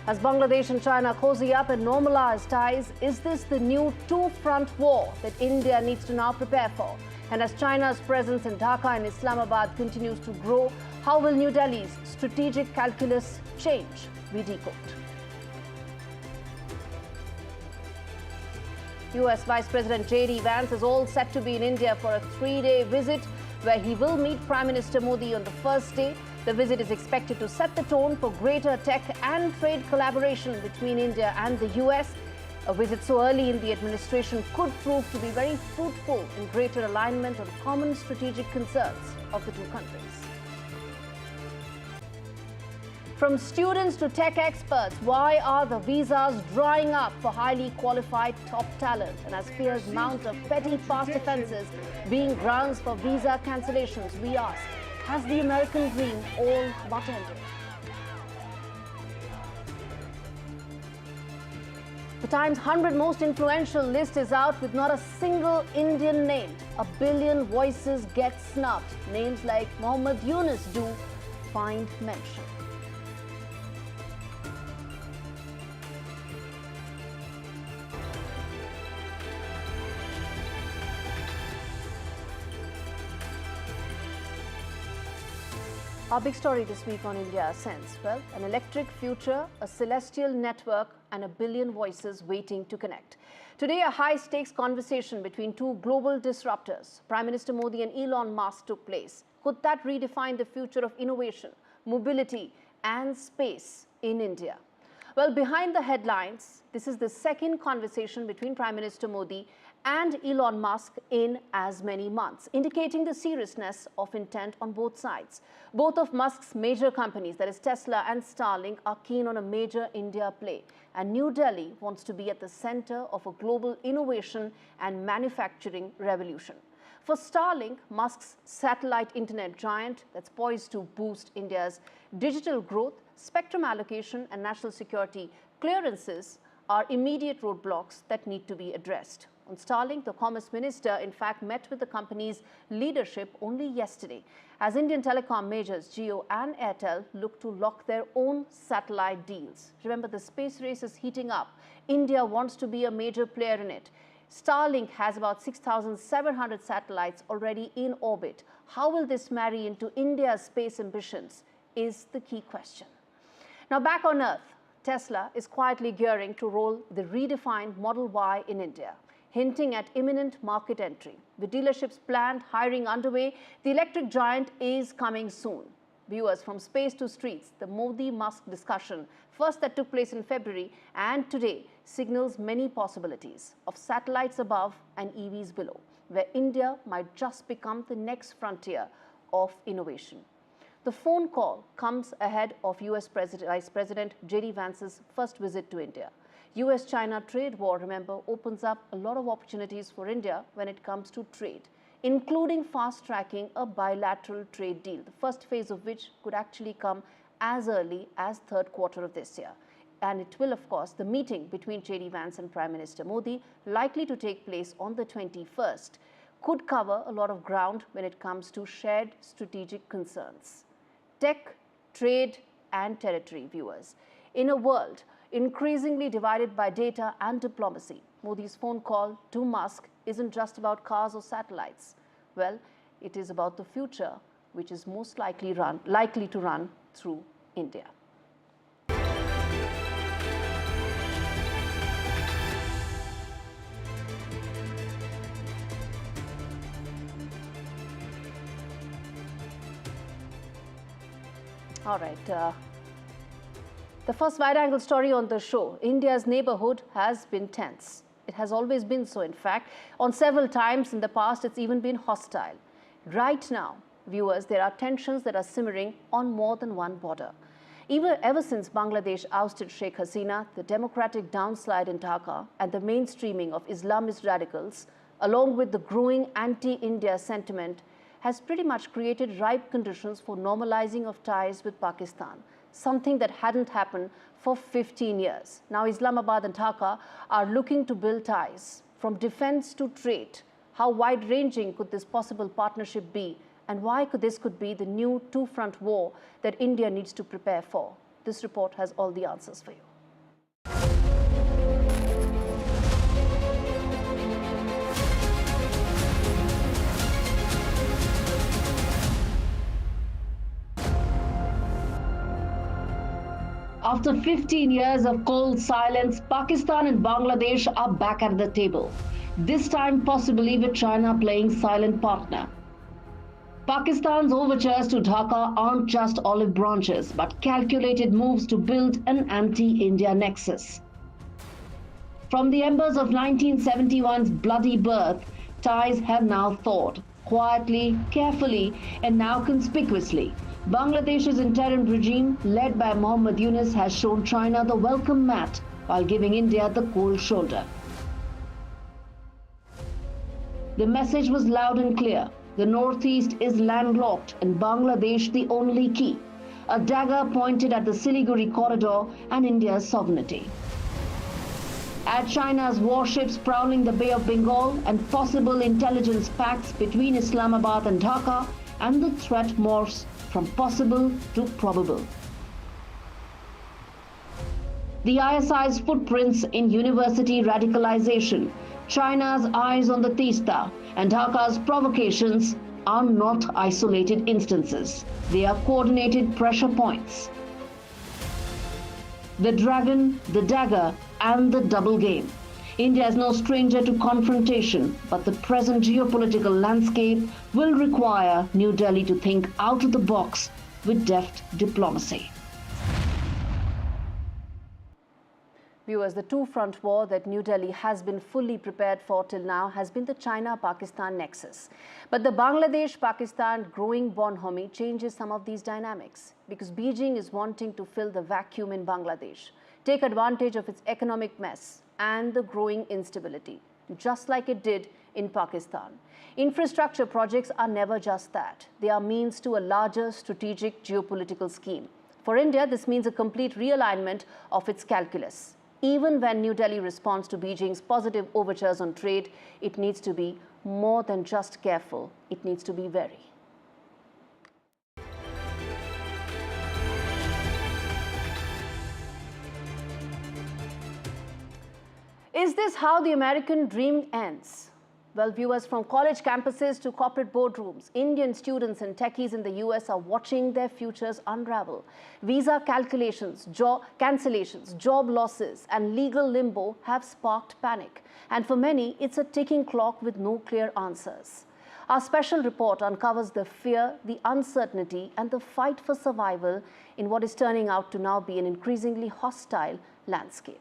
As Bangladesh and China cozy up and normalize ties, is this the new two-front war that India needs to now prepare for? And as China's presence in Dhaka and Islamabad continues to grow, how will New Delhi's strategic calculus change? We decode. US Vice President J.D. Vance is all set to be in India for a 3-day visit where he will meet Prime Minister Modi on the first day. The visit is expected to set the tone for greater tech and trade collaboration between India and the US. A visit so early in the administration could prove to be very fruitful in greater alignment on common strategic concerns of the two countries. From students to tech experts, why are the visas drying up for highly qualified top talent? And as fears mount of petty past offences being grounds for visa cancellations, we ask, has the American dream all but ended? The Times 100 most influential list is out with not a single Indian named. A billion voices get snubbed. Names like Mohammad Yunus do find mention. Our big story this week on India Sense. Well, an electric future, a celestial network, and a billion voices waiting to connect. Today, a high-stakes conversation between two global disruptors, Prime Minister Modi and Elon Musk, took place. Could that redefine the future of innovation, mobility, and space in India? Well, behind the headlines, this is the second conversation between Prime Minister Modi and Elon Musk in as many months, indicating the seriousness of intent on both sides. Both of Musk's major companies, that is Tesla and Starlink, are keen on a major India play. And New Delhi wants to be at the center of a global innovation and manufacturing revolution. For Starlink, Musk's satellite internet giant that's poised to boost India's digital growth, spectrum allocation and national security clearances are immediate roadblocks that need to be addressed. On Starlink, the Commerce Minister, in fact, met with the company's leadership only yesterday, as Indian telecom majors Jio and Airtel look to lock their own satellite deals. Remember, the space race is heating up. India wants to be a major player in it. Starlink has about 6,700 satellites already in orbit. How will this marry into India's space ambitions is the key question. Now, back on Earth, Tesla is quietly gearing to roll the redefined Model Y in India, hinting at imminent market entry. With dealerships planned, hiring underway, the electric giant is coming soon. Viewers, from space to streets, the Modi-Musk discussion, first that took place in February and today, signals many possibilities of satellites above and EVs below, where India might just become the next frontier of innovation. The phone call comes ahead of US Vice President J.D. Vance's first visit to India. US-China trade war, remember, opens up a lot of opportunities for India when it comes to trade, including fast-tracking a bilateral trade deal, the first phase of which could actually come as early as third quarter of this year. And it will, of course, the meeting between J.D. Vance and Prime Minister Modi, likely to take place on the 21st, could cover a lot of ground when it comes to shared strategic concerns. Tech, trade, and territory, viewers. In a world increasingly divided by data and diplomacy, Modi's phone call to Musk isn't just about cars or satellites. Well, it is about the future, which is most likely to run through India. All right. The first wide-angle story on the show. India's neighborhood has been tense. It has always been so, in fact. On several times in the past, it's even been hostile. Right now, viewers, there are tensions that are simmering on more than one border. Ever since Bangladesh ousted Sheikh Hasina, the democratic downslide in Dhaka, and the mainstreaming of Islamist radicals, along with the growing anti-India sentiment, has pretty much created ripe conditions for normalizing of ties with Pakistan, something that hadn't happened for 15 years. Now Islamabad and Dhaka are looking to build ties, from defense to trade. How wide-ranging could this possible partnership be, and why this could be the new two-front war that India needs to prepare for? This report has all the answers for you. After 15 years of cold silence, Pakistan and Bangladesh are back at the table. This time possibly with China playing silent partner. Pakistan's overtures to Dhaka aren't just olive branches, but calculated moves to build an anti-India nexus. From the embers of 1971's bloody birth, ties have now thawed, quietly, carefully, and now conspicuously. Bangladesh's interim regime, led by Mohammad Yunus, has shown China the welcome mat while giving India the cold shoulder. The message was loud and clear. The northeast is landlocked and Bangladesh the only key. A dagger pointed at the Siliguri corridor and India's sovereignty. Add China's warships prowling the Bay of Bengal and possible intelligence pacts between Islamabad and Dhaka, and the threat morphs from possible to probable. The ISI's footprints in university radicalization, China's eyes on the Teesta, and Dhaka's provocations are not isolated instances. They are coordinated pressure points. The dragon, the dagger, and the double game. India is no stranger to confrontation, but the present geopolitical landscape will require New Delhi to think out of the box with deft diplomacy. Viewers, the two-front war that New Delhi has been fully prepared for till now has been the China-Pakistan nexus. But the Bangladesh-Pakistan growing bonhomie changes some of these dynamics because Beijing is wanting to fill the vacuum in Bangladesh, take advantage of its economic mess and the growing instability, just like it did in Pakistan. Infrastructure projects are never just that. They are means to a larger strategic geopolitical scheme. For India, this means a complete realignment of its calculus. Even when New Delhi responds to Beijing's positive overtures on trade, it needs to be more than just careful. It needs to be wary. Is this how the American dream ends? Well, viewers, from college campuses to corporate boardrooms, Indian students and techies in the US are watching their futures unravel. Visa calculations, job cancellations, job losses, and legal limbo have sparked panic. And for many, it's a ticking clock with no clear answers. Our special report uncovers the fear, the uncertainty, and the fight for survival in what is turning out to now be an increasingly hostile landscape.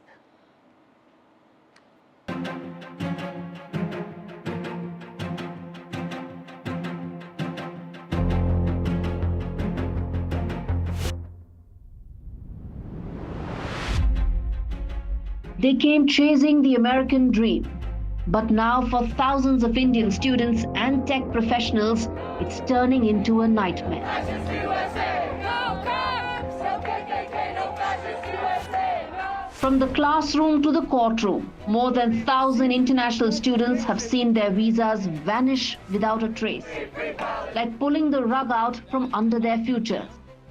They came chasing the American dream. But now for thousands of Indian students and tech professionals, it's turning into a nightmare. From the classroom to the courtroom, more than 1,000 international students have seen their visas vanish without a trace, like pulling the rug out from under their future.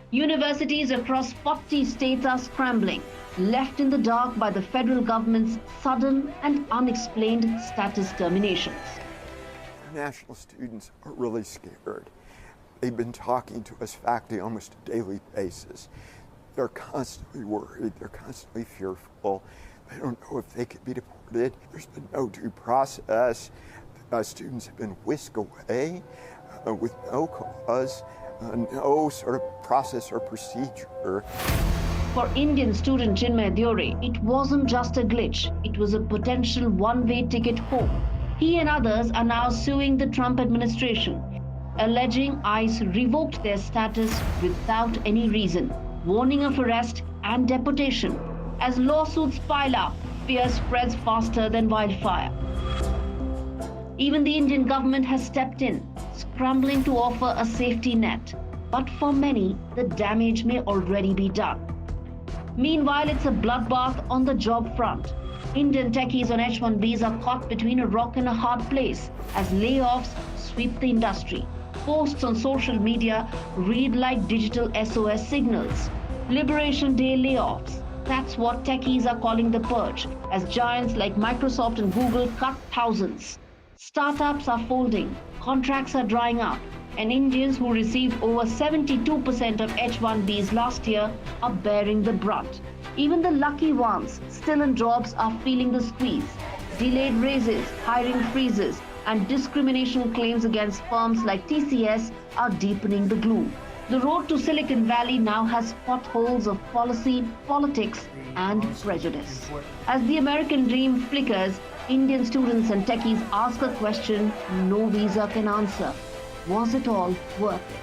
Universities across 40 states are scrambling, left in the dark by the federal government's sudden and unexplained status terminations. International students are really scared. They've been talking to us faculty almost a daily basis. They're constantly worried, they're constantly fearful. They don't know if they could be deported. There's been no due process. Students have been whisked away with no cause, no sort of process or procedure. For Indian student Chinmay Deore, it wasn't just a glitch, it was a potential one-way ticket home. He and others are now suing the Trump administration, alleging ICE revoked their status without any reason, warning of arrest and deportation. As lawsuits pile up, fear spreads faster than wildfire. Even the Indian government has stepped in, scrambling to offer a safety net. But for many, the damage may already be done. Meanwhile, it's a bloodbath on the job front. Indian techies on H-1Bs are caught between a rock and a hard place as layoffs sweep the industry. Posts on social media read like digital SOS signals. Liberation Day layoffs. That's what techies are calling the purge, as giants like Microsoft and Google cut thousands. Startups are folding, contracts are drying up, and Indians who received over 72% of H-1Bs last year are bearing the brunt. Even the lucky ones still in jobs are feeling the squeeze. Delayed raises, hiring freezes, and discrimination claims against firms like TCS are deepening the gloom. The road to Silicon Valley now has potholes of policy, politics, and prejudice. As the American dream flickers, Indian students and techies ask a question no visa can answer. Was it all worth it?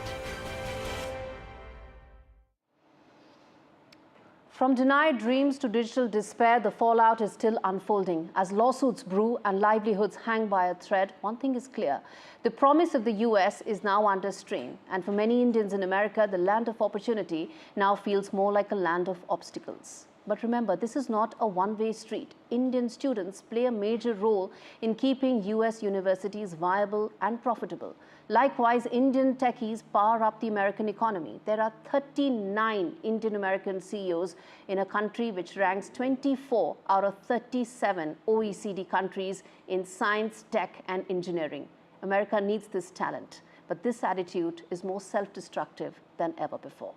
From denied dreams to digital despair, the fallout is still unfolding. As lawsuits brew and livelihoods hang by a thread, one thing is clear. The promise of the US is now under strain. And for many Indians in America, the land of opportunity now feels more like a land of obstacles. But remember, this is not a one-way street. Indian students play a major role in keeping US universities viable and profitable. Likewise, Indian techies power up the American economy. There are 39 Indian American CEOs in a country which ranks 24 out of 37 OECD countries in science, tech, and engineering. America needs this talent, but this attitude is more self-destructive than ever before.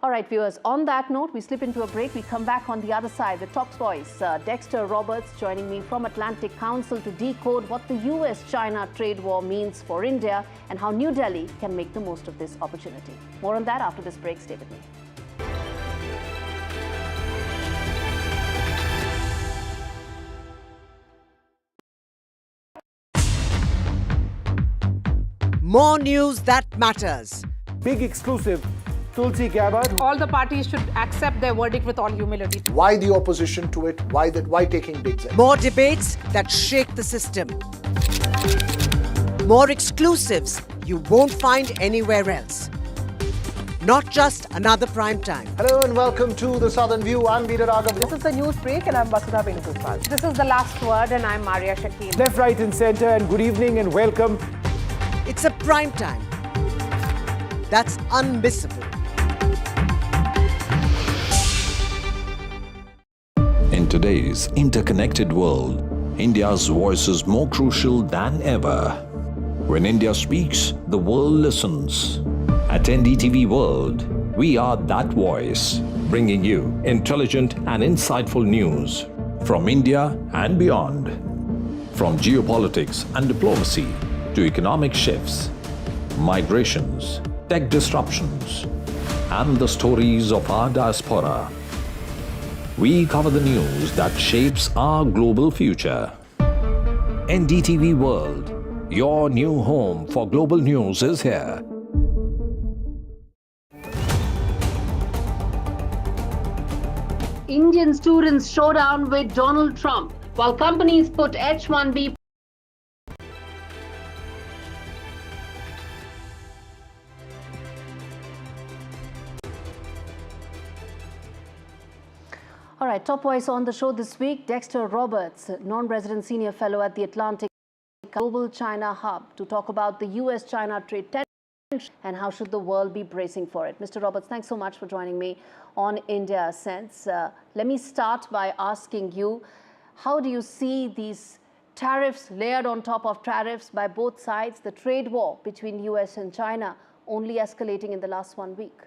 All right, viewers, on that note, we slip into a break. We come back on the other side. The top voice, Dexter Roberts, joining me from Atlantic Council to decode what the US-China trade war means for India and how New Delhi can make the most of this opportunity. More on that after this break. Stay with me. More news that matters. Big exclusive. Tulsi Gabbard. All the parties should accept their verdict with all humility. Why the opposition to it? Why taking big steps? More debates that shake the system. More exclusives you won't find anywhere else. Not just another prime time. Hello and welcome to The Southern View. I'm Veera Raghav. This is the news break and I'm Vasudha Venugopal. This is The Last Word and I'm Maria Shakil. Left, right and centre, and good evening and welcome. It's a prime time that's unmissable. In today's interconnected world, India's voice is more crucial than ever. When India speaks, the world listens. At NDTV World, we are that voice, bringing you intelligent and insightful news from India and beyond. From geopolitics and diplomacy to economic shifts, migrations, tech disruptions, and the stories of our diaspora. We cover the news that shapes our global future. NDTV World, your new home for global news is here. Indian students showdown with Donald Trump while companies put H-1B. All right, top voice on the show this week, Dexter Roberts, non-resident senior fellow at the Atlantic Global China Hub, to talk about the US-China trade tension and how should the world be bracing for it. Mr. Roberts, thanks so much for joining me on India Sense. Let me start by asking you, how do you see these tariffs layered on top of tariffs by both sides, the trade war between US and China only escalating in the last 1 week?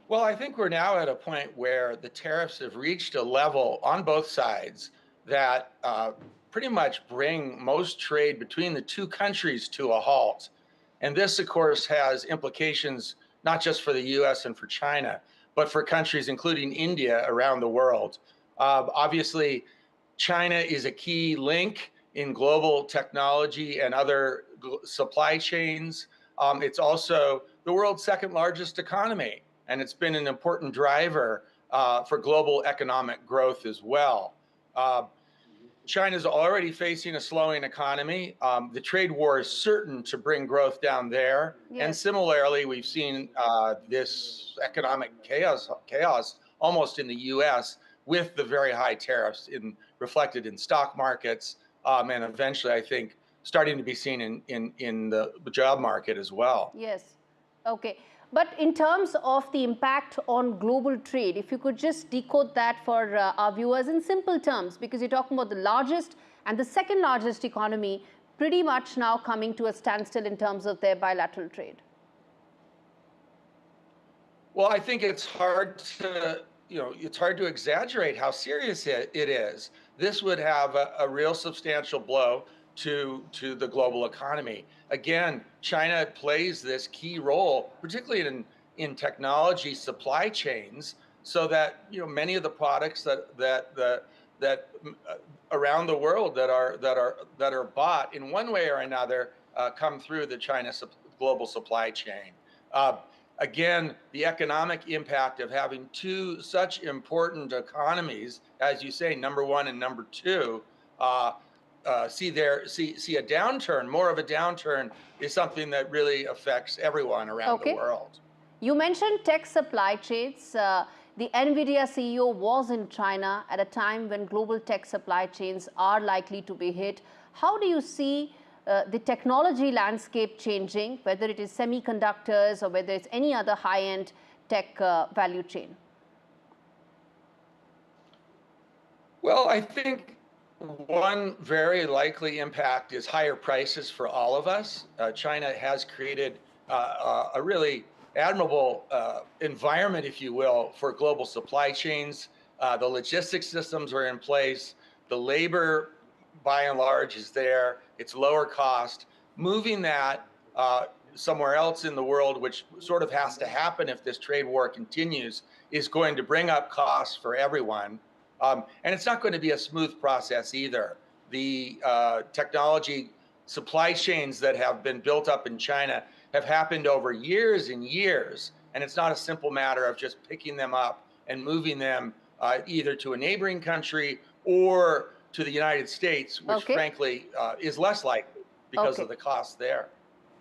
Well, I think we're now at a point where the tariffs have reached a level on both sides that pretty much bring most trade between the two countries to a halt. And this, of course, has implications not just for the US and for China, but for countries including India around the world. Obviously, China is a key link in global technology and other supply chains. It's also the world's second largest economy, and it's been an important driver for global economic growth as well. China's already facing a slowing economy. The trade war is certain to bring growth down there. Yes. And similarly, we've seen this economic chaos almost in the US with the very high tariffs reflected in stock markets, and eventually, I think, starting to be seen in the job market as well. Yes. Okay. But in terms of the impact on global trade, if you could just decode that for our viewers in simple terms, because you're talking about the largest and the second largest economy pretty much now coming to a standstill in terms of their bilateral trade? Well, I think it's hard to, it's hard to exaggerate how serious it is. This would have a real substantial blow to the global economy. Again, China plays this key role, particularly in technology supply chains, so that many of the products that around the world that are bought in one way or another come through the China global supply chain. Again, the economic impact of having two such important economies, as you say, number one and number two, see a downturn, more of a downturn, is something that really affects everyone around the world. You mentioned tech supply chains. The NVIDIA CEO was in China at a time when global tech supply chains are likely to be hit. How do you see the technology landscape changing, whether it is semiconductors or whether it's any other high-end tech value chain? Well, I think one very likely impact is higher prices for all of us. China has created a really admirable environment, if you will, for global supply chains. The logistics systems are in place. The labor, by and large, is there. It's lower cost. Moving that somewhere else in the world, which sort of has to happen if this trade war continues, is going to bring up costs for everyone. And it's not going to be a smooth process either. The technology supply chains that have been built up in China have happened over years and years, and it's not a simple matter of just picking them up and moving them either to a neighboring country or to the United States, which frankly is less likely because of the costs there.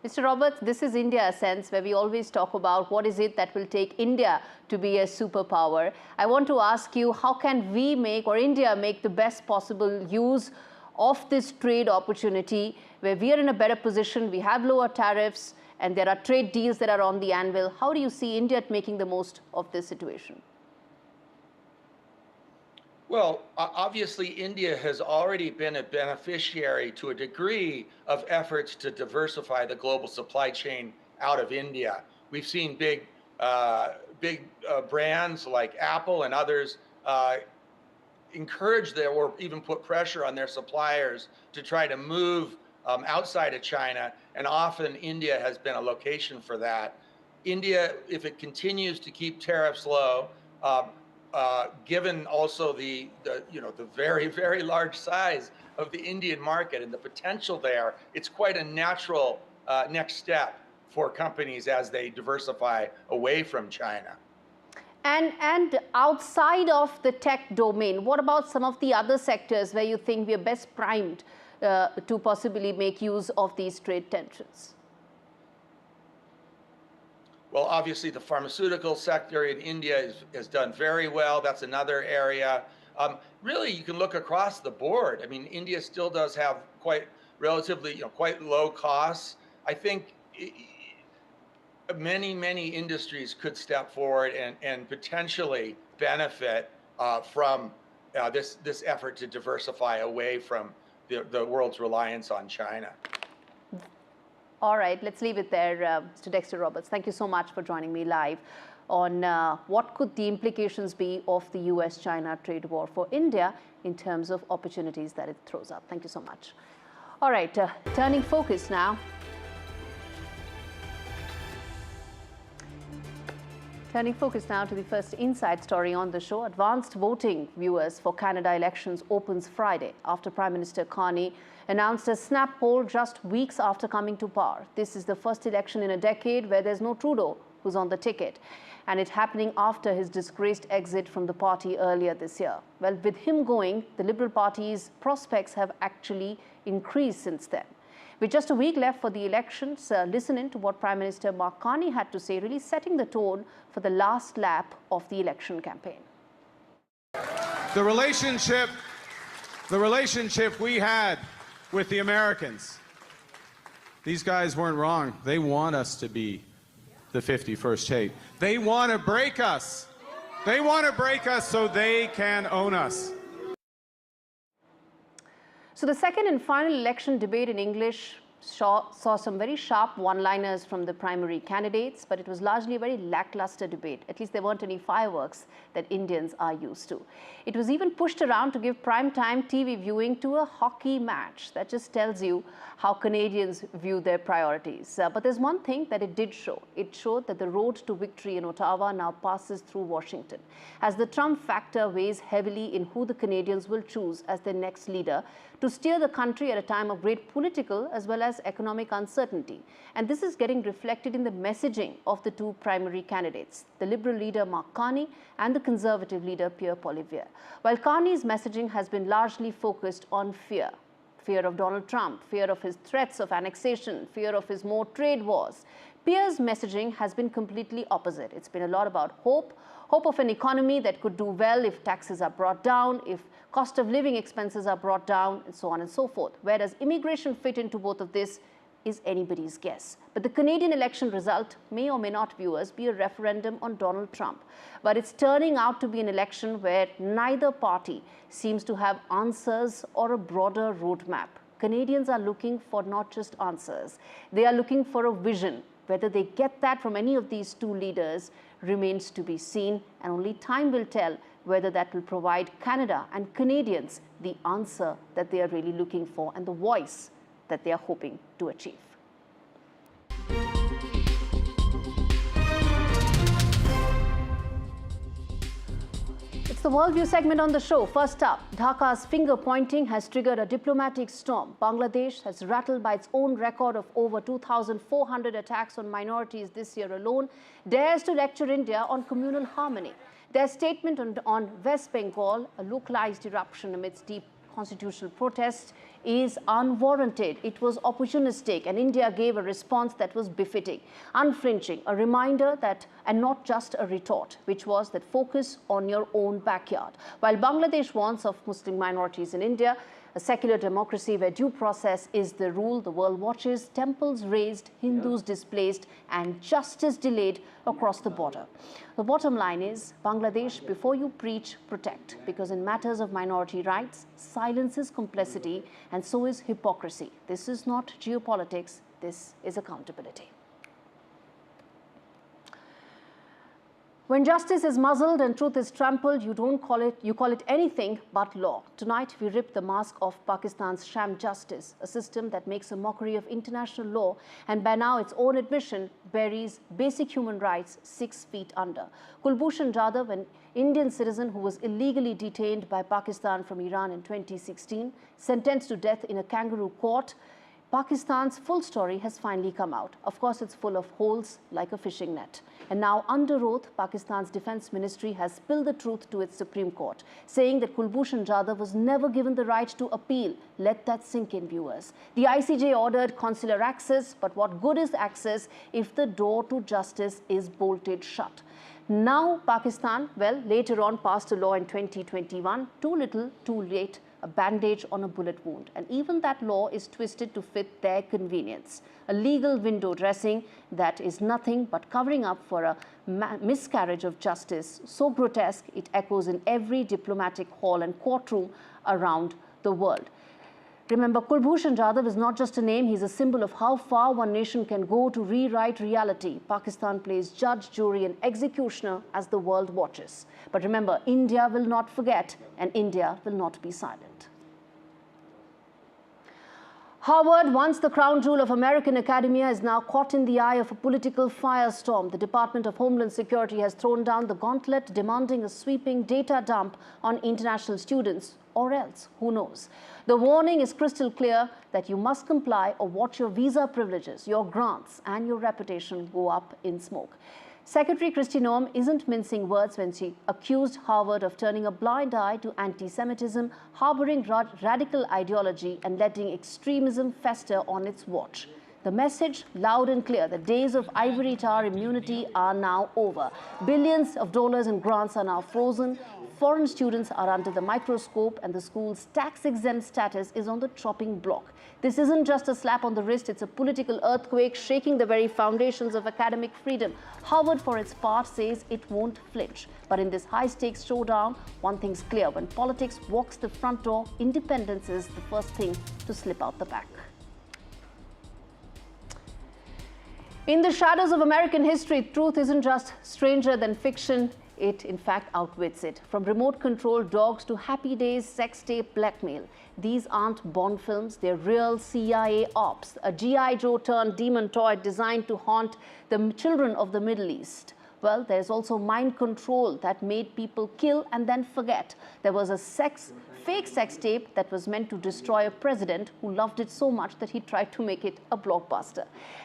Mr. Roberts, this is India Sense, where we always talk about what is it that will take India to be a superpower. I want to ask you, how can we make, or India make, the best possible use of this trade opportunity where we are in a better position, we have lower tariffs, and there are trade deals that are on the anvil? How do you see India making the most of this situation? Well, obviously, India has already been a beneficiary to a degree of efforts to diversify the global supply chain out of India. We've seen big brands like Apple and others encourage or even put pressure on their suppliers to try to move outside of China, and often India has been a location for that. India, if it continues to keep tariffs low, given also the very, very large size of the Indian market and the potential there, it's quite a natural next step for companies as they diversify away from China. And outside of the tech domain, what about some of the other sectors where you think we are best primed to possibly make use of these trade tensions? Well, obviously, the pharmaceutical sector in India has done very well. That's another area. Really, you can look across the board. I mean, India still does have quite relatively, quite low costs. I think many industries could step forward and potentially benefit from this effort to diversify away from the world's reliance on China. All right, let's leave it there. Mr. Dexter Roberts, thank you so much for joining me live on what could the implications be of the US-China trade war for India in terms of opportunities that it throws up. Thank you so much. All right, turning focus now. Turning focus now to the first inside story on the show. Advanced voting viewers for Canada elections opens Friday after Prime Minister Carney announced a snap poll just weeks after coming to power. This is the first election in a decade where there's no Trudeau who's on the ticket, and it happening after his disgraced exit from the party earlier this year. Well, with him going, the Liberal Party's prospects have actually increased since then. With just a week left for the elections, listen in to what Prime Minister Mark Carney had to say, really setting the tone for the last lap of the election campaign. The relationship we had with the Americans, these guys weren't wrong. They want us to be the 51st state. They want to break us. They want to break us so they can own us. So the second and final election debate in English saw some very sharp one-liners from the primary candidates, but it was largely a very lackluster debate. At least there weren't any fireworks that Indians are used to. It was even pushed around to give prime-time TV viewing to a hockey match. That just tells you how Canadians view their priorities. But there's one thing that it did show. It showed that the road to victory in Ottawa now passes through Washington, as the Trump factor weighs heavily in who the Canadians will choose as their next leader to steer the country at a time of great political as well as economic uncertainty. And this is getting reflected in the messaging of the two primary candidates, the Liberal leader Mark Carney and the Conservative leader Pierre Poilievre. While Carney's messaging has been largely focused on fear of Donald Trump, fear of his threats of annexation, fear of his more trade wars, Pierre's messaging has been completely opposite. It's been a lot about hope of an economy that could do well if taxes are brought down, if cost of living expenses are brought down, and so on and so forth. Where does immigration fit into both of this is anybody's guess. But the Canadian election result may or may not, viewers, be a referendum on Donald Trump. But it's turning out to be an election where neither party seems to have answers or a broader roadmap. Canadians are looking for not just answers, they are looking for a vision. Whether they get that from any of these two leaders remains to be seen, and only time will tell whether that will provide Canada and Canadians the answer that they are really looking for and the voice that they are hoping to achieve. It's the Worldview segment on the show. First up, Dhaka's finger-pointing has triggered a diplomatic storm. Bangladesh has rattled by its own record of over 2,400 attacks on minorities this year alone, dares to lecture India on communal harmony. Their statement on West Bengal, a localized eruption amidst deep constitutional protests, is unwarranted. It was opportunistic, and India gave a response that was befitting, unflinching, a reminder that, and not just a retort, which was that focus on your own backyard. While Bangladesh warns of Muslim minorities in India, a secular democracy where due process is the rule, the world watches temples razed, Hindus displaced, and justice delayed across the border. The bottom line is, Bangladesh, before you preach, protect, because in matters of minority rights, silence is complicity, and so is hypocrisy. This is not geopolitics, this is accountability. When justice is muzzled and truth is trampled, you call it anything but law. Tonight, we rip the mask off Pakistan's sham justice, a system that makes a mockery of international law and by now its own admission buries basic human rights 6 feet under. Kulbhushan Jadhav, an Indian citizen who was illegally detained by Pakistan from Iran in 2016, sentenced to death in a kangaroo court. Pakistan's full story has finally come out. Of course, it's full of holes like a fishing net. And now, under oath, Pakistan's Defense Ministry has spilled the truth to its Supreme Court, saying that Kulbhushan Jadhav was never given the right to appeal. Let that sink in, viewers. The ICJ ordered consular access, but what good is access if the door to justice is bolted shut? Now, Pakistan, well, later on passed a law in 2021, too little, too late, a bandage on a bullet wound. And even that law is twisted to fit their convenience. A legal window dressing that is nothing but covering up for a miscarriage of justice, so grotesque it echoes in every diplomatic hall and courtroom around the world. Remember, Kulbhushan Jadhav is not just a name, he's a symbol of how far one nation can go to rewrite reality. Pakistan plays judge, jury, and executioner as the world watches. But remember, India will not forget, and India will not be silent. Harvard, once the crown jewel of American academia, is now caught in the eye of a political firestorm. The Department of Homeland Security has thrown down the gauntlet, demanding a sweeping data dump on international students, or else, who knows? The warning is crystal clear that you must comply or watch your visa privileges, your grants, and your reputation go up in smoke. Secretary Kristi Noem isn't mincing words when she accused Harvard of turning a blind eye to anti-Semitism, harboring radical ideology, and letting extremism fester on its watch. The message, loud and clear, the days of ivory tower immunity are now over. Billions of dollars in grants are now frozen. Foreign students are under the microscope and the school's tax-exempt status is on the chopping block. This isn't just a slap on the wrist, it's a political earthquake shaking the very foundations of academic freedom. Harvard, for its part, says it won't flinch. But in this high-stakes showdown, one thing's clear. When politics walks the front door, independence is the first thing to slip out the back. In the shadows of American history, truth isn't just stranger than fiction. It, in fact, outwits it. From remote-controlled dogs to Happy Days sex tape blackmail. These aren't Bond films, they're real CIA ops. A G.I. Joe turned demon toy designed to haunt the children of the Middle East. Well, there's also mind control that made people kill and then forget. There was a fake sex tape that was meant to destroy a president who loved it so much that he tried to make it a blockbuster.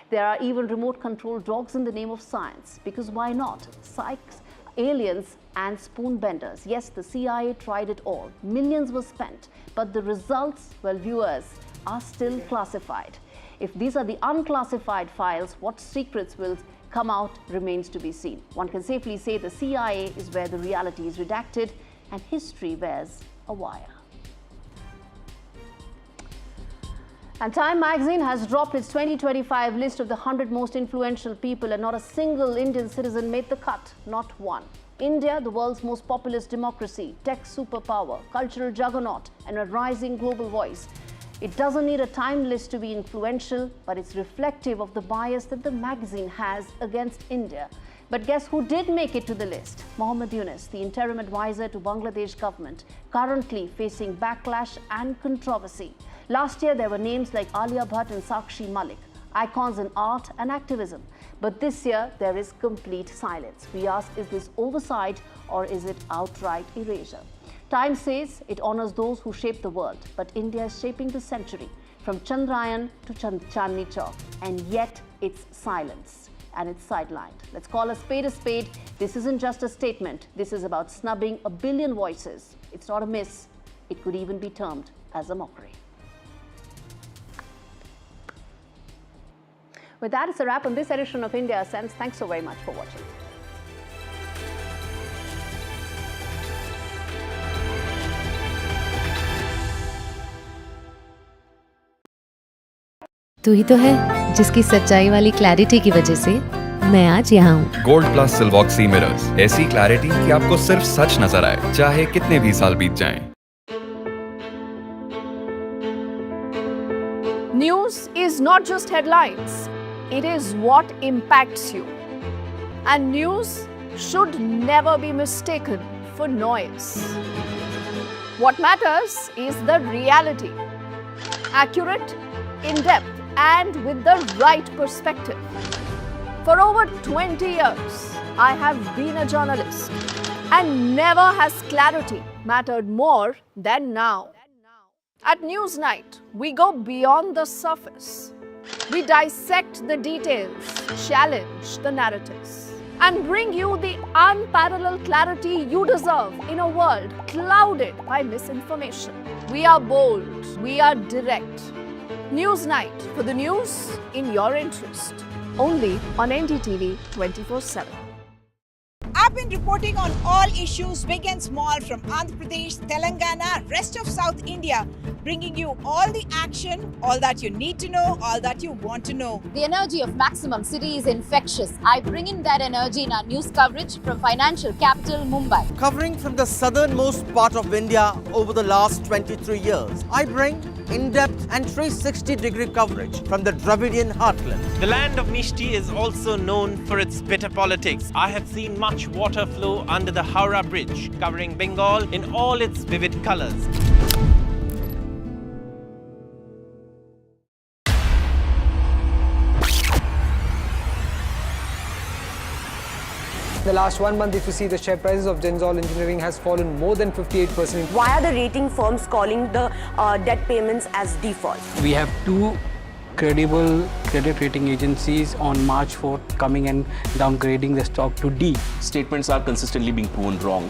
There are even remote-controlled dogs in the name of science. Because why not? Psychs, aliens and spoon benders. Yes, the CIA tried it all. Millions were spent, but the results, well, viewers, are still classified. If these are the unclassified files, what secrets will come out remains to be seen. One can safely say the CIA is where the reality is redacted and history wears a wire. And Time magazine has dropped its 2025 list of the 100 most influential people, and not a single Indian citizen made the cut, not one. India, the world's most populous democracy, tech superpower, cultural juggernaut, and a rising global voice. It doesn't need a Time list to be influential, but it's reflective of the bias that the magazine has against India. But guess who did make it to the list? Mohammad Yunus, the interim advisor to Bangladesh government, currently facing backlash and controversy. Last year, there were names like Alia Bhatt and Sakshi Malik, icons in art and activism. But this year, there is complete silence. We ask, is this oversight or is it outright erasure? Time says it honors those who shape the world, but India is shaping the century, from Chandrayaan to Chandni Chowk, and yet it's silence and it's sidelined. Let's call a spade a spade. This isn't just a statement. This is about snubbing a billion voices. It's not a miss. It could even be termed as a mockery. With that, it's a wrap on this edition of India Sense. Thanks so very much for watching. तू ही तो है जिसकी सच्चाई वाली clarity की वजह से मैं आज यहाँ हूँ। गोल्ड प्लस सिल्वॉक्सी मिरर्स, ऐसी क्लैरिटी कि आपको सिर्फ सच नजर आए, चाहे कितने भी साल बीत जाएं। News is not just headlines, it is what impacts you. And news should never be mistaken for noise. What matters is the reality. Accurate, in-depth, and with the right perspective. For over 20 years, I have been a journalist, and never has clarity mattered more than now. At Newsnight, we go beyond the surface. We dissect the details, challenge the narratives, and bring you the unparalleled clarity you deserve in a world clouded by misinformation. We are bold, we are direct. Newsnight, for the news in your interest. Only on NDTV 24/7. I've been reporting on all issues, big and small, from Andhra Pradesh, Telangana, rest of South India, bringing you all the action, all that you need to know, all that you want to know. The energy of Maximum City is infectious. I bring in that energy in our news coverage from financial capital Mumbai. Covering from the southernmost part of India over the last 23 years, I bring in-depth and 360-degree coverage from the Dravidian heartland. The land of Mishti is also known for its bitter politics. I have seen much water flow under the Howrah Bridge, covering Bengal in all its vivid colors. In the last 1 month, if you see, the share prices of Denzol Engineering has fallen more than 58%. Why are the rating firms calling the debt payments as default? We have two credible credit rating agencies on March 4th coming and downgrading the stock to D. Statements are consistently being proven wrong,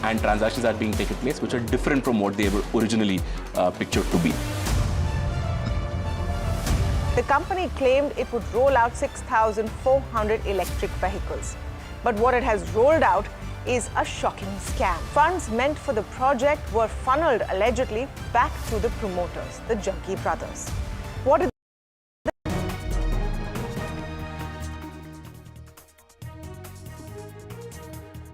and transactions are being taken place which are different from what they were originally pictured to be. The company claimed it would roll out 6,400 electric vehicles. But what it has rolled out is a shocking scam. Funds meant for the project were funneled allegedly back to the promoters, the Junkie brothers. What did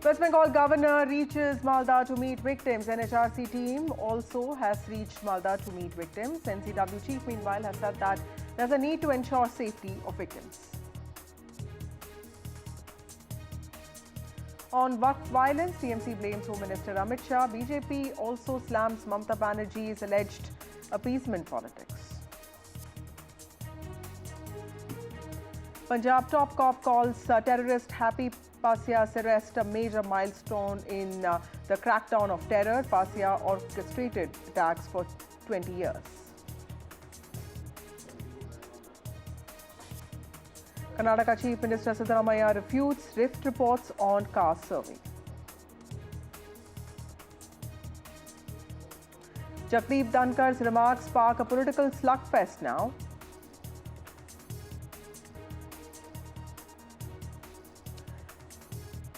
West Bengal governor reaches Malda to meet victims. NHRC team also has reached Malda to meet victims. NCW chief meanwhile has said that there's a need to ensure safety of victims. On Waqf violence, TMC blames Home Minister Amit Shah. BJP also slams Mamata Banerjee's alleged appeasement politics. Punjab top cop calls terrorist Happy Pasia's arrest a major milestone in the crackdown of terror. Pasia orchestrated attacks for 20 years. Karnataka Chief Minister Siddaramaiah refutes rift reports on caste survey. Jagdeep Dhankar's remarks spark a political slugfest now.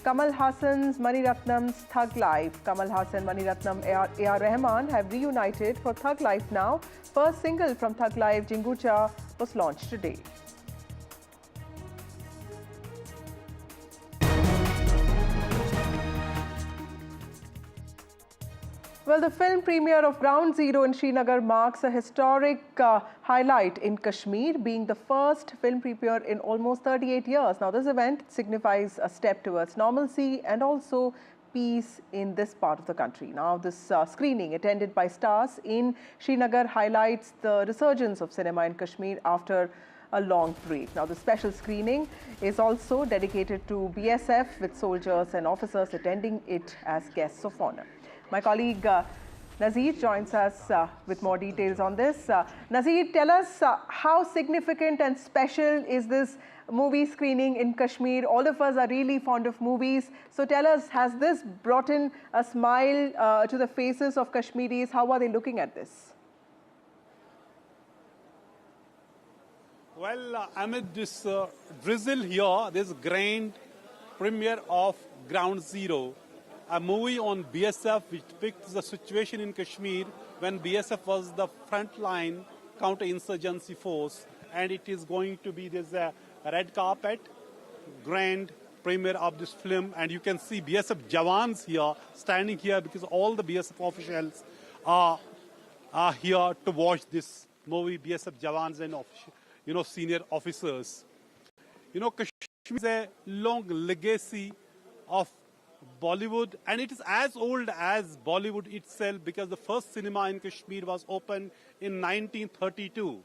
Kamal Hassan's Mani Ratnam's Thug Life. Kamal Hassan, Mani Ratnam, A.R. Rahman have reunited for Thug Life now. First single from Thug Life, Jingucha, was launched today. Well, the film premiere of Ground Zero in Srinagar marks a historic highlight in Kashmir, being the first film premiere in almost 38 years. Now, this event signifies a step towards normalcy and also peace in this part of the country. Now, this screening, attended by stars in Srinagar, highlights the resurgence of cinema in Kashmir after a long break. Now, the special screening is also dedicated to BSF, with soldiers and officers attending it as guests of honor. My colleague Nazir joins us with more details on this. Nazir, tell us how significant and special is this movie screening in Kashmir? All of us are really fond of movies. So tell us, has this brought in a smile to the faces of Kashmiris? How are they looking at this? Well, amid this drizzle here, this grand premiere of Ground Zero, a movie on BSF which depicts the situation in Kashmir when BSF was the frontline counter-insurgency force, and it is going to be this red carpet grand premiere of this film, and you can see BSF Jawans here standing here because all the BSF officials are here to watch this movie. BSF Jawans and senior officers. Kashmir is a long legacy of Bollywood, and it is as old as Bollywood itself, because the first cinema in Kashmir was opened in 1932.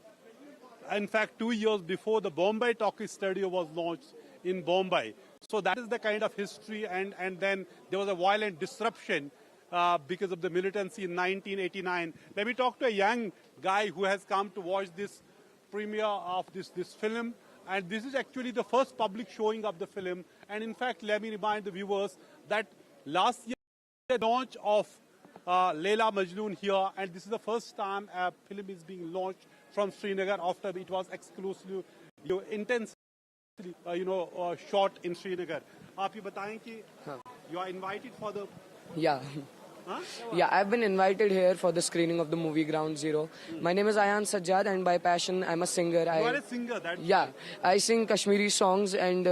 In fact, 2 years before, the Bombay Talkies Studio was launched in Bombay. So that is the kind of history, and then there was a violent disruption because of the militancy in 1989. Let me talk to a young guy who has come to watch this premiere of this film. And this is actually the first public showing of the film. And in fact, let me remind the viewers that last year, the launch of Leila Majnoon here, and this is the first time a film is being launched from Srinagar after it was exclusively, intensely, shot in Srinagar. आप ये बताएं कि you are invited for the... Yeah. Huh? Yeah, I've been invited here for the screening of the movie Ground Zero. My name is Ayan Sajjad, and by passion, I'm a singer. You are a singer, that's Yeah, I sing Kashmiri songs, and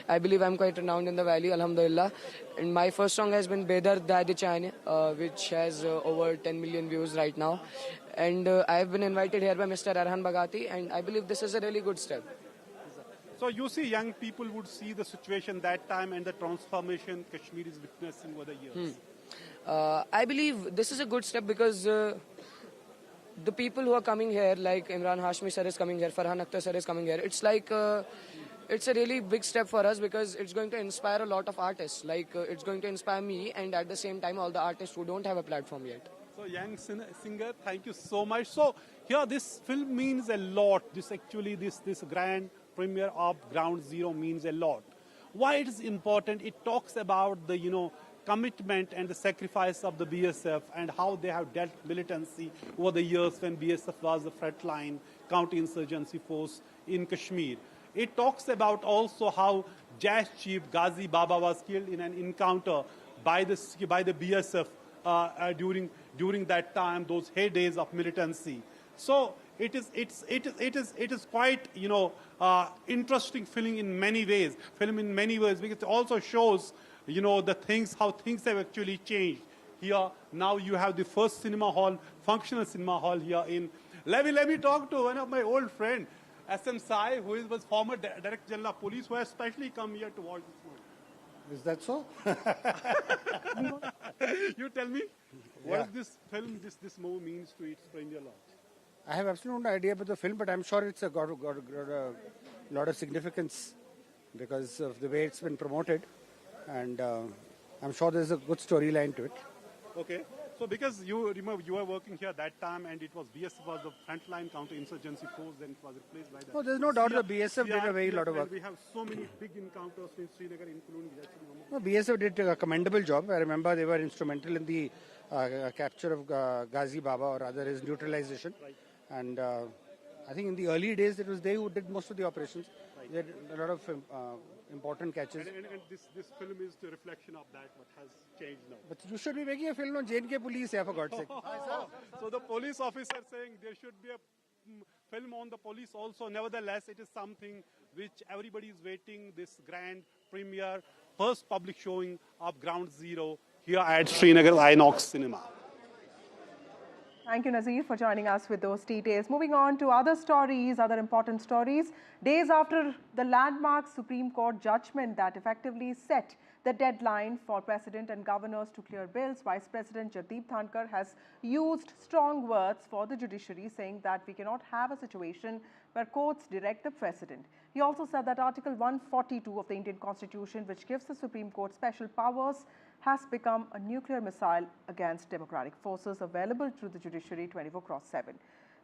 I believe I'm quite renowned in the valley, alhamdulillah. And my first song has been Bedar Dadi Chane, which has over 10 million views right now. And I've been invited here by Mr. Arhan Bagati, and I believe this is a really good step. So you see, young people would see the situation that time and the transformation Kashmir is witnessing over the years. I believe this is a good step because the people who are coming here, like Imran Hashmi sir is coming here, Farhan Akhtar sir is coming here, it's like, it's a really big step for us because it's going to inspire a lot of artists. Like, it's going to inspire me and at the same time all the artists who don't have a platform yet. So young singer, thank you so much. So here this film means a lot. This grand premiere of Ground Zero means a lot. Why it is important? It talks about the, commitment and the sacrifice of the BSF and how they have dealt militancy over the years when BSF was the frontline counter-insurgency force in Kashmir. It talks about also how Jaish chief Ghazi Baba was killed in an encounter by the BSF during that time, those heydays of militancy. So it is quite interesting film in many ways because it also shows the things, how things have actually changed. Here now you have the first cinema hall, functional cinema hall here in. Let me talk to one of my old friend, SM Sai, who was former Director General of Police, who has specially come here to watch this movie. Is that so? You tell me, what this film, this movie means to its premier launch? I have absolutely no idea about the film, but I'm sure it's got a lot of significance because of the way it's been promoted, and I'm sure there's a good storyline to it. Okay. So because you remember you were working here that time and it was BSF was the frontline counter-insurgency force, then it was replaced by the... No, there's no doubt the BSF did a very lot of work. We have so many big encounters in Srinagar, including... No, BSF did a commendable job. I remember they were instrumental in the capture of Ghazi Baba, or rather his neutralization. Right. And I think in the early days it was they who did most of the operations. Right. They had a lot of important catches. And this film is the reflection of that, what has changed now. But you should be making a film on JNK police, for God's sake. So the police officer saying there should be a film on the police also. Nevertheless, it is something which everybody is waiting, this grand premiere, first public showing of Ground Zero here at Srinagar Inox Cinema. Thank you, Nazir, for joining us with those details. Moving on to other stories, other important stories. Days after the landmark Supreme Court judgment that effectively set the deadline for President and governors to clear bills, Vice President Jagdeep Dhankar has used strong words for the judiciary, saying that we cannot have a situation where courts direct the President. He also said that Article 142 of the Indian Constitution, which gives the Supreme Court special powers, has become a nuclear missile against democratic forces available to the judiciary 24/7.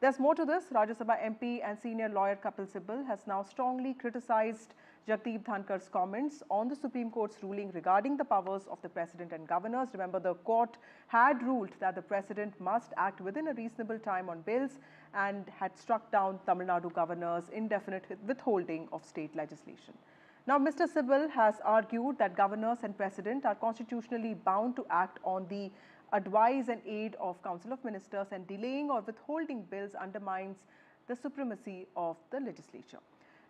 There's more to this. Rajya Sabha MP and senior lawyer Kapil Sibal has now strongly criticized Jagdeep Dhankar's comments on the Supreme Court's ruling regarding the powers of the President and governors. Remember, the court had ruled that the President must act within a reasonable time on bills and had struck down Tamil Nadu governor's indefinite withholding of state legislation. Now, Mr. Sibal has argued that governors and President are constitutionally bound to act on the advice and aid of Council of Ministers, and delaying or withholding bills undermines the supremacy of the legislature.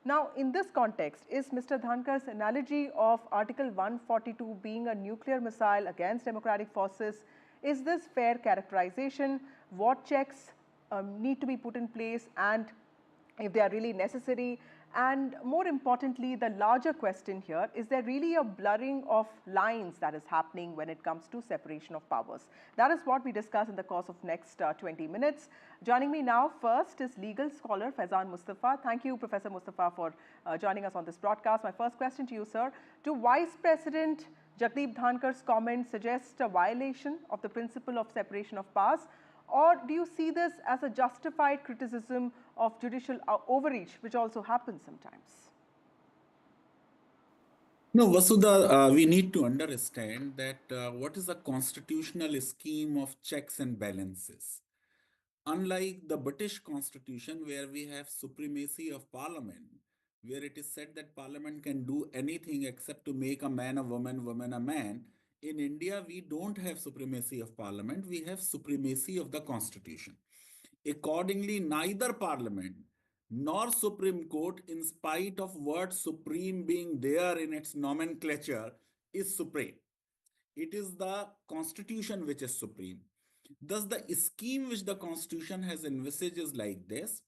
Now, in this context, is Mr. Dhankar's analogy of Article 142 being a nuclear missile against democratic forces, is this fair characterization? What checks need to be put in place, and if they are really necessary? And more importantly, the larger question here, is there really a blurring of lines that is happening when it comes to separation of powers? That is what we discuss in the course of next 20 minutes. Joining me now first is legal scholar Faizan Mustafa. Thank you, Professor Mustafa, for joining us on this broadcast. My first question to you, sir. Do Vice President Jagdeep Dhankar's comments suggest a violation of the principle of separation of powers? Or do you see this as a justified criticism of judicial overreach, which also happens sometimes? No, Vasudha, we need to understand that what is a constitutional scheme of checks and balances. Unlike the British Constitution, where we have supremacy of Parliament, where it is said that Parliament can do anything except to make a man a woman, woman a man, in India, we don't have supremacy of Parliament, we have supremacy of the Constitution. Accordingly, neither Parliament nor Supreme Court, in spite of word supreme being there in its nomenclature, is supreme. It is the Constitution which is supreme. Thus, the scheme which the Constitution has envisaged is like this.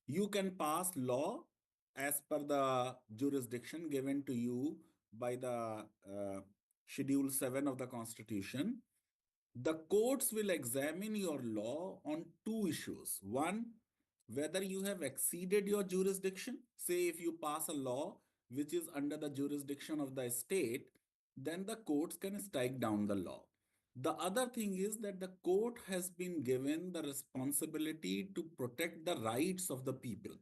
You can pass law as per the jurisdiction given to you by the Schedule 7 of the Constitution. The courts will examine your law on two issues. One, whether you have exceeded your jurisdiction. Say if you pass a law which is under the jurisdiction of the state, then the courts can strike down the law. The other thing is that the court has been given the responsibility to protect the rights of the people.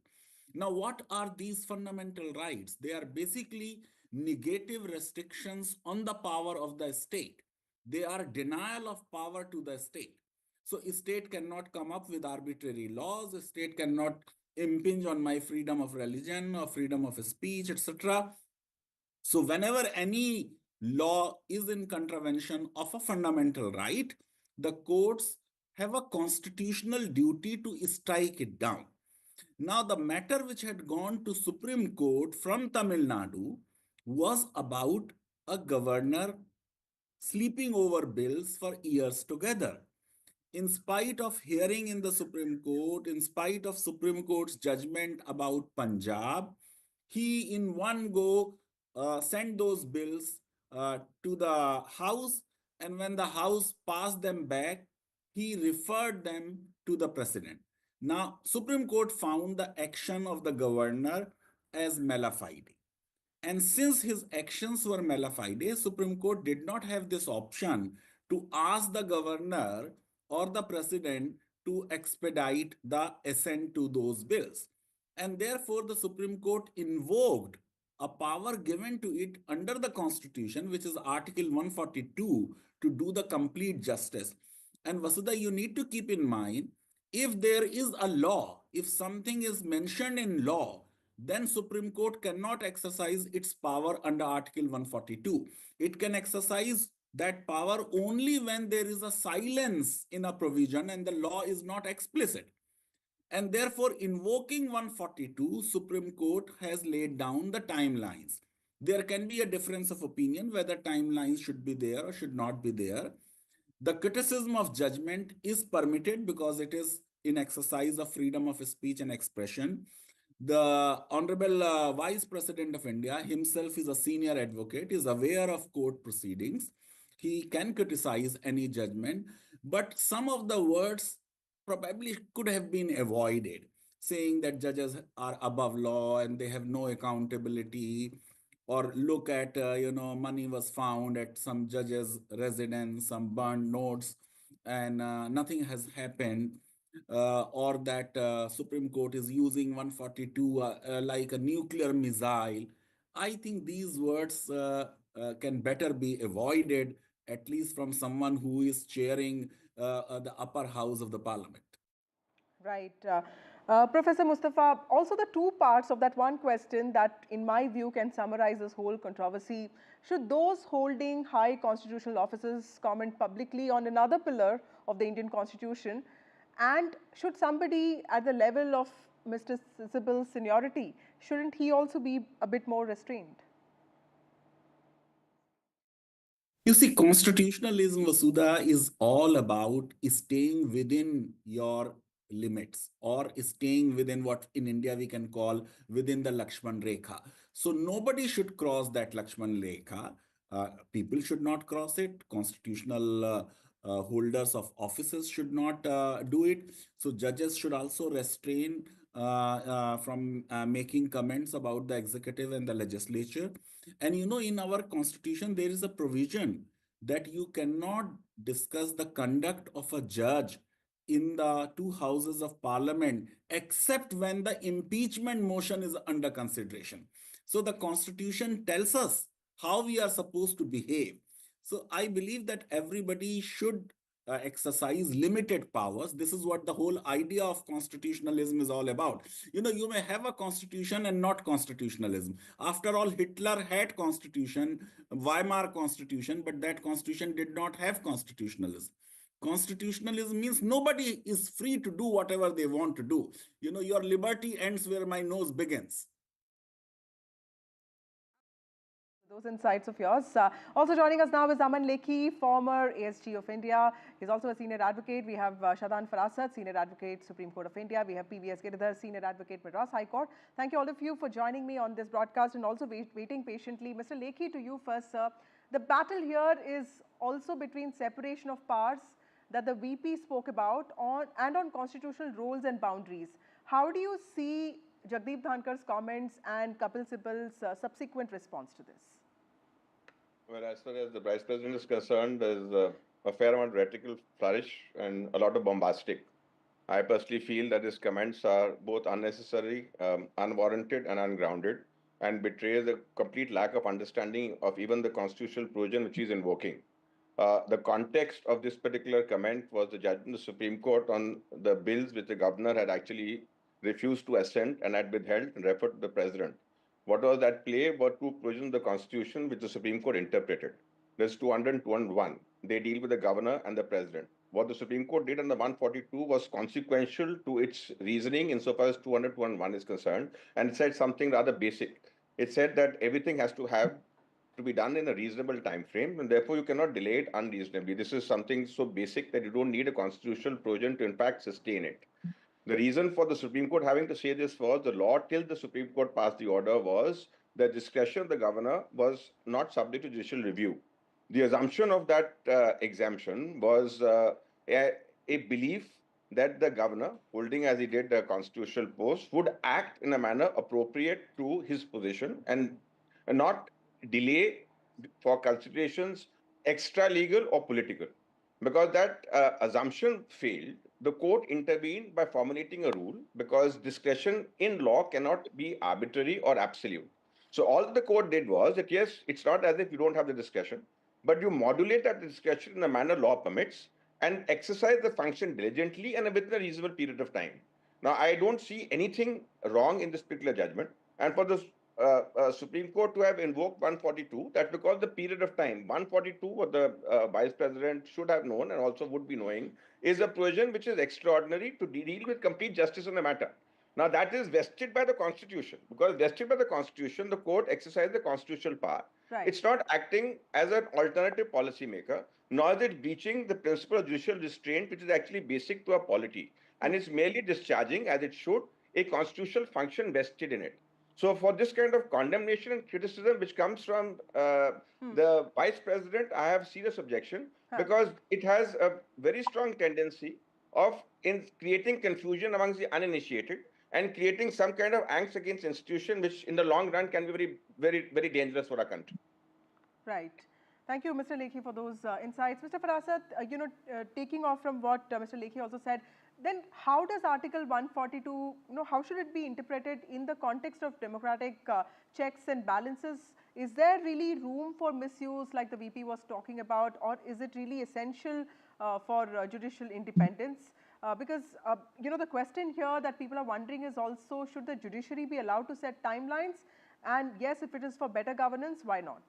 Now, what are these fundamental rights? They are basically negative restrictions on the power of the state. They are denial of power to the state. So a state cannot come up with arbitrary laws. A state cannot impinge on my freedom of religion or freedom of speech, etc. So whenever any law is in contravention of a fundamental right, the courts have a constitutional duty to strike it down. Now, the matter which had gone to Supreme Court from Tamil Nadu was about a governor sleeping over bills for years together. In spite of hearing in the Supreme Court, in spite of Supreme Court's judgment about Punjab, he in one go sent those bills to the House, and when the House passed them back, he referred them to the President. Now, Supreme Court found the action of the governor as mala fide. And since his actions were mala fide, Supreme Court did not have this option to ask the governor or the president to expedite the assent to those bills. And therefore, the Supreme Court invoked a power given to it under the Constitution, which is Article 142, to do the complete justice. And Vasudha, you need to keep in mind, if there is a law, if something is mentioned in law, then Supreme Court cannot exercise its power under Article 142. It can exercise that power only when there is a silence in a provision and the law is not explicit. And therefore, invoking 142, Supreme Court has laid down the timelines. There can be a difference of opinion whether timelines should be there or should not be there. The criticism of judgment is permitted because it is in exercise of freedom of speech and expression. The Honorable Vice President of India himself is a senior advocate, is aware of court proceedings. He can criticize any judgment, but some of the words probably could have been avoided, saying that judges are above law and they have no accountability, or look at, money was found at some judge's residence, some burned notes, and nothing has happened. Or that Supreme Court is using 142 like a nuclear missile. I think these words can better be avoided, at least from someone who is chairing the upper house of the parliament. Right. Professor Mustafa, also the two parts of that one question that, in my view, can summarize this whole controversy. Should those holding high constitutional offices comment publicly on another pillar of the Indian Constitution? And should somebody at the level of Mr. Sibyl's seniority, shouldn't he also be a bit more restrained? You see, constitutionalism, Vasudha, is all about staying within your limits, or staying within what in India we can call within the Lakshman Rekha. So nobody should cross that Lakshman Rekha. People should not cross it. Constitutional holders of offices should not do it. So judges should also restrain from making comments about the executive and the legislature. And in our constitution, there is a provision that you cannot discuss the conduct of a judge in the two houses of parliament, except when the impeachment motion is under consideration. So the constitution tells us how we are supposed to behave. So I believe that everybody should exercise limited powers. This is what the whole idea of constitutionalism is all about. You may have a constitution and not constitutionalism. After all, Hitler had constitution, Weimar constitution, but that constitution did not have constitutionalism. Constitutionalism means nobody is free to do whatever they want to do. Your liberty ends where my nose begins. Those insights of yours. Also joining us now is Aman Lekhi, former ASG of India. He's also a senior advocate. We have Shadan Farasat, senior advocate, Supreme Court of India. We have PVS Giridhar, senior advocate, Madras High Court. Thank you all of you for joining me on this broadcast and also waiting patiently. Mr. Lekhi, to you first, sir. The battle here is also between separation of powers that the VP spoke about and on constitutional roles and boundaries. How do you see Jagdeep Dhankar's comments and Kapil Sibal's subsequent response to this? Well, as far as the Vice President is concerned, there's a fair amount of rhetorical flourish and a lot of bombastic. I personally feel that his comments are both unnecessary, unwarranted and ungrounded, and betrays a complete lack of understanding of even the constitutional provision which he's invoking. The context of this particular comment was the judgment of the Supreme Court on the bills which the governor had actually refused to assent and had withheld and referred to the president. What was at play were two provisions of the Constitution which the Supreme Court interpreted. There's 200 and 201. They deal with the governor and the president. What the Supreme Court did under 142 was consequential to its reasoning insofar as 200 201 is concerned, and it said something rather basic. It said that everything has to be done in a reasonable time frame, and therefore you cannot delay it unreasonably. This is something so basic that you don't need a constitutional provision to in fact sustain it. The reason for the Supreme Court having to say this was the law till the Supreme Court passed the order was the discretion of the governor was not subject to judicial review. The assumption of that exemption was a belief that the governor, holding as he did the constitutional post, would act in a manner appropriate to his position and not delay for considerations extra legal or political. Because that assumption failed, the court intervened by formulating a rule because discretion in law cannot be arbitrary or absolute. So all the court did was that yes, it's not as if you don't have the discretion, but you modulate that discretion in a manner law permits and exercise the function diligently and within a reasonable period of time. Now, I don't see anything wrong in this particular judgment. And for the Supreme Court to have invoked 142, that's because the period of time, 142, what the Vice President should have known and also would be knowing, is a provision which is extraordinary to deal with complete justice on the matter. Now, that is vested by the Constitution. Because vested by the Constitution, the court exercises the constitutional power. Right. It's not acting as an alternative policy maker, nor is it breaching the principle of judicial restraint, which is actually basic to a polity. And it's merely discharging, as it should, a constitutional function vested in it. So for this kind of condemnation and criticism which comes from the Vice President, I have serious objection because it has a very strong tendency of creating confusion amongst the uninitiated and creating some kind of angst against institution which in the long run can be very, very, very dangerous for our country. Right. Thank you, Mr. Lekhi, for those insights. Mr. Farasat, taking off from what Mr. Lekhi also said, then how does Article 142, how should it be interpreted in the context of democratic checks and balances? Is there really room for misuse like the VP was talking about, or is it really essential for judicial independence? Because, the question here that people are wondering is also, should the judiciary be allowed to set timelines? And yes, if it is for better governance, why not?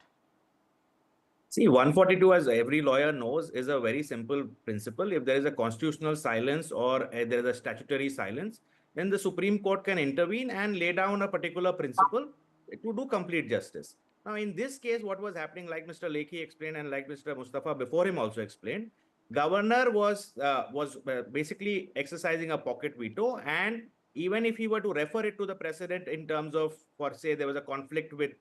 See, 142, as every lawyer knows, is a very simple principle. If there is a constitutional silence or there is a statutory silence, then the Supreme Court can intervene and lay down a particular principle to do complete justice. Now, in this case, what was happening, like Mr. Lekhi explained and like Mr. Mustafa before him also explained, governor was basically exercising a pocket veto, and even if he were to refer it to the president in terms of, for say, there was a conflict with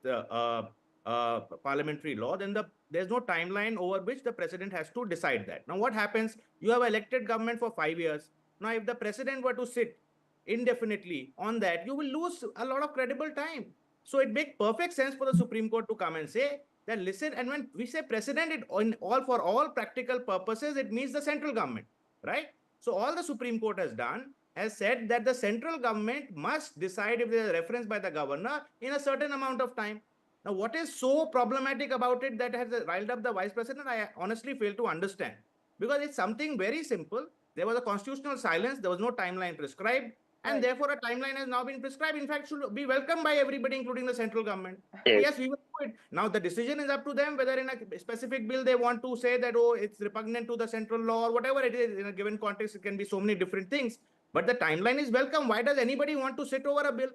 parliamentary law, then there's no timeline over which the president has to decide that. Now, what happens? You have elected government for 5 years. Now, if the president were to sit indefinitely on that, you will lose a lot of credible time. So it makes perfect sense for the Supreme Court to come and say that, listen, and when we say president, for all practical purposes, it means the central government, right? So all the Supreme Court has done has said that the central government must decide if there is a reference by the governor in a certain amount of time. Now, what is so problematic about it that has riled up the Vice President, I honestly fail to understand. Because it's something very simple. There was a constitutional silence. There was no timeline prescribed. And therefore, a timeline has now been prescribed. In fact, should be welcomed by everybody, including the central government. Yes, we will do it. Now, the decision is up to them, whether in a specific bill they want to say that, oh, it's repugnant to the central law or whatever it is. In a given context, it can be so many different things. But the timeline is welcome. Why does anybody want to sit over a bill?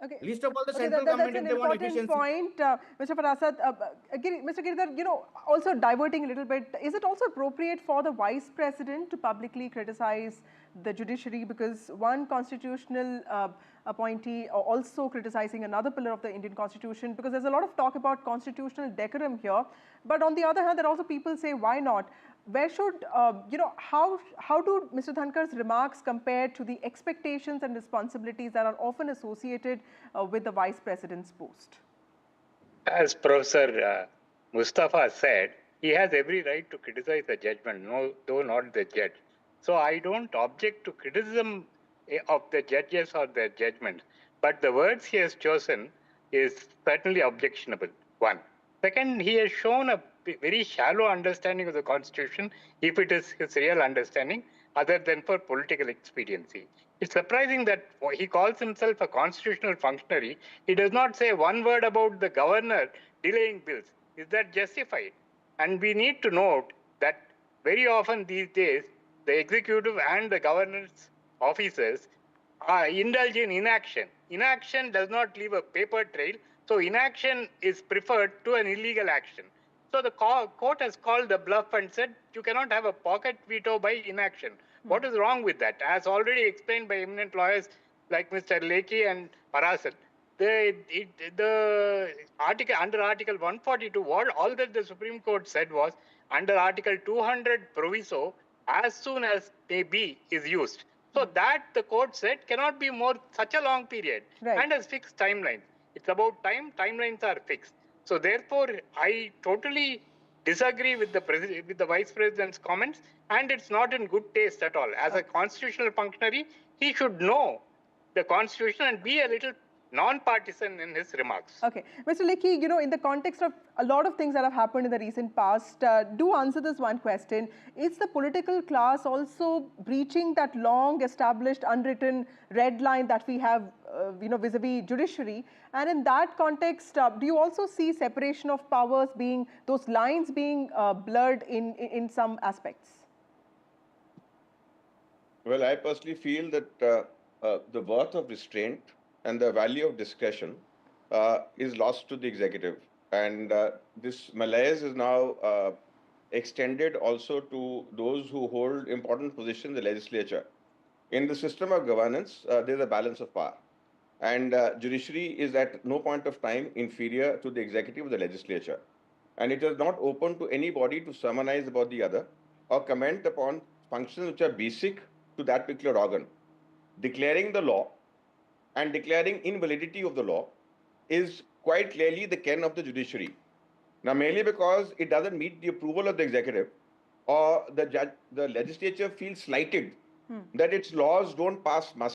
Okay. Least of all the central government, that's an important point, Mr. Farasat. Mr. Giridhar, also diverting a little bit, is it also appropriate for the Vice President to publicly criticize the judiciary, because one constitutional appointee also criticizing another pillar of the Indian Constitution, because there's a lot of talk about constitutional decorum here, but on the other hand, there are also people say, why not? Where should, how do Mr. Dhankar's remarks compare to the expectations and responsibilities that are often associated with the Vice President's post? As Professor Mustafa said, he has every right to criticize the judgment, though not the judge. So I don't object to criticism of the judges or their judgment, but the words he has chosen is certainly objectionable, one. Second, he has shown a very shallow understanding of the Constitution, if it is his real understanding, other than for political expediency. It's surprising that he calls himself a constitutional functionary. He does not say one word about the governor delaying bills. Is that justified? And we need to note that very often these days, the executive and the governor's officers indulge in inaction. Inaction does not leave a paper trail, so inaction is preferred to an illegal action. So the court has called the bluff and said you cannot have a pocket veto by inaction. What is wrong with that? As already explained by eminent lawyers like Mr. Lekhi and Parasat, the article under Article 142, all that the Supreme Court said was under Article 200 proviso, as soon as may be is used. So that the court said cannot be more such a long period and has fixed timelines. It's about time, timelines are fixed. So therefore, I totally disagree with the Vice President's comments, and it's not in good taste at all. As a constitutional functionary, he should know the Constitution and be a little non-partisan in his remarks. Okay. Mr. Lekhi, in the context of a lot of things that have happened in the recent past, do answer this one question. Is the political class also breaching that long established unwritten red line that we have, vis-a-vis judiciary? And in that context, do you also see separation of powers being, those lines being blurred in some aspects? Well, I personally feel that the worth of restraint and the value of discretion is lost to the executive. And this malaise is now extended also to those who hold important positions in the legislature. In the system of governance, there's a balance of power. And judiciary is at no point of time inferior to the executive or the legislature. And it is not open to anybody to sermonize about the other or comment upon functions which are basic to that particular organ. Declaring the law and declaring invalidity of the law is quite clearly the ken of the judiciary. Now, mainly because it doesn't meet the approval of the executive, or the legislature feels slighted that its laws don't pass muster.